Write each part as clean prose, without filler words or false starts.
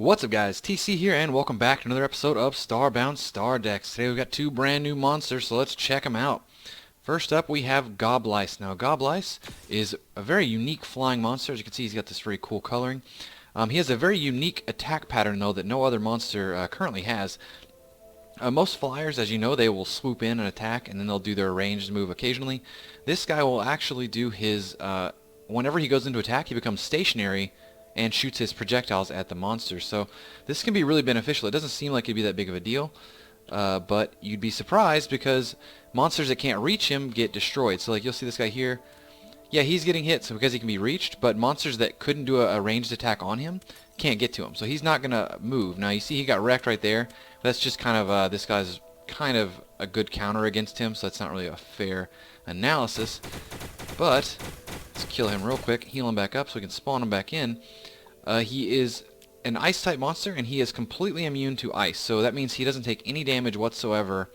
What's up guys, TC here and welcome back to another episode of Starbound StarDex. Today we've got two brand new monsters, so let's check them out. First up we have Goblice. Now Goblice is a very unique flying monster. As you can see, he's got this very cool coloring. He has a very unique attack pattern though that no other monster currently has. Most flyers, as you know, they will swoop in and attack and then they'll do their ranged move occasionally. This guy will actually do his, whenever he goes into attack, he becomes stationary and shoots his projectiles at the monster. So this can be really beneficial. It doesn't seem like it'd be that big of a deal, but you'd be surprised because monsters that can't reach him get destroyed. So like you'll see this guy here. Yeah, he's getting hit so because he can be reached, but monsters that couldn't do a ranged attack on him can't get to him. So he's not going to move. Now you see he got wrecked right there. That's just kind of, this guy's kind of a good counter against him, so that's not really a fair analysis. But let's kill him real quick, heal him back up so we can spawn him back in. He is an ice type monster and he is completely immune to ice, so that means he doesn't take any damage whatsoever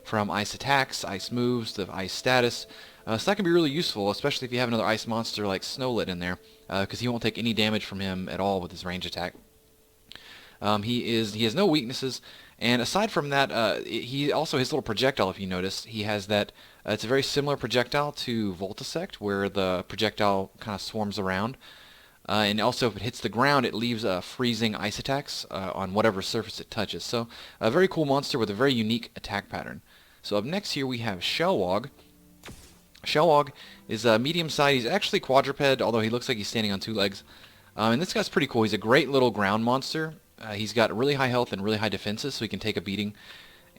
from ice attacks, ice moves, the ice status. So that can be really useful, especially if you have another ice monster like Snowlit in there, because he won't take any damage from him at all with his range attack. He has no weaknesses, and aside from that, he also, his little projectile, if you notice, he has that, it's a very similar projectile to Voltasect, where the projectile kind of swarms around. And also, if it hits the ground, it leaves freezing ice attacks on whatever surface it touches. So, a very cool monster with a very unique attack pattern. So up next here we have Shellwog. Shellwog is a medium size. He's actually quadruped, although he looks like he's standing on two legs. And this guy's pretty cool. He's a great little ground monster. He's got really high health and really high defenses, so he can take a beating.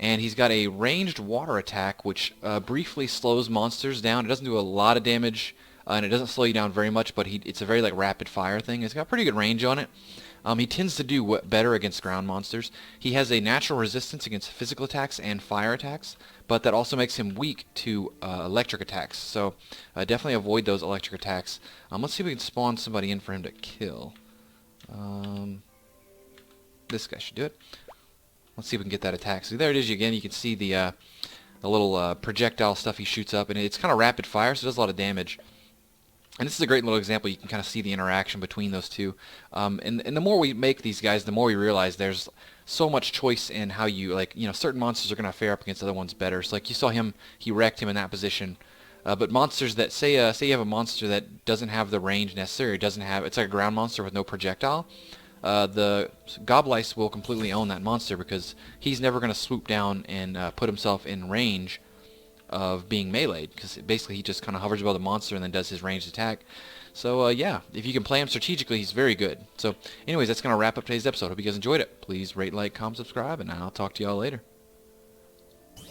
And he's got a ranged water attack, which briefly slows monsters down. It doesn't do a lot of damage, and it doesn't slow you down very much, but it's a very like rapid fire thing. It's got pretty good range on it. He tends to do better against ground monsters. He has a natural resistance against physical attacks and fire attacks, but that also makes him weak to electric attacks. So definitely avoid those electric attacks. Let's see if we can spawn somebody in for him to kill. This guy should do it. Let's see if we can get that attack. So there it is again. You can see the little projectile stuff he shoots up, and it's kind of rapid fire, so it does a lot of damage. And this is a great little example. You can kind of see the interaction between those two. And the more we make these guys, the more we realize there's so much choice in how you, like, you know, certain monsters are going to fare up against other ones better. So like you saw him, he wrecked him in that position. But monsters that, say you have a monster that doesn't have the range necessary, it's like a ground monster with no projectile, the Goblice will completely own that monster because he's never going to swoop down and put himself in range of being meleeed, because basically he just kind of hovers above the monster and then does his ranged attack. So yeah, if you can play him strategically, he's very good. So anyways, that's going to wrap up today's episode. Hope you guys enjoyed it. Please rate, like, comment, subscribe, and I'll talk to y'all later.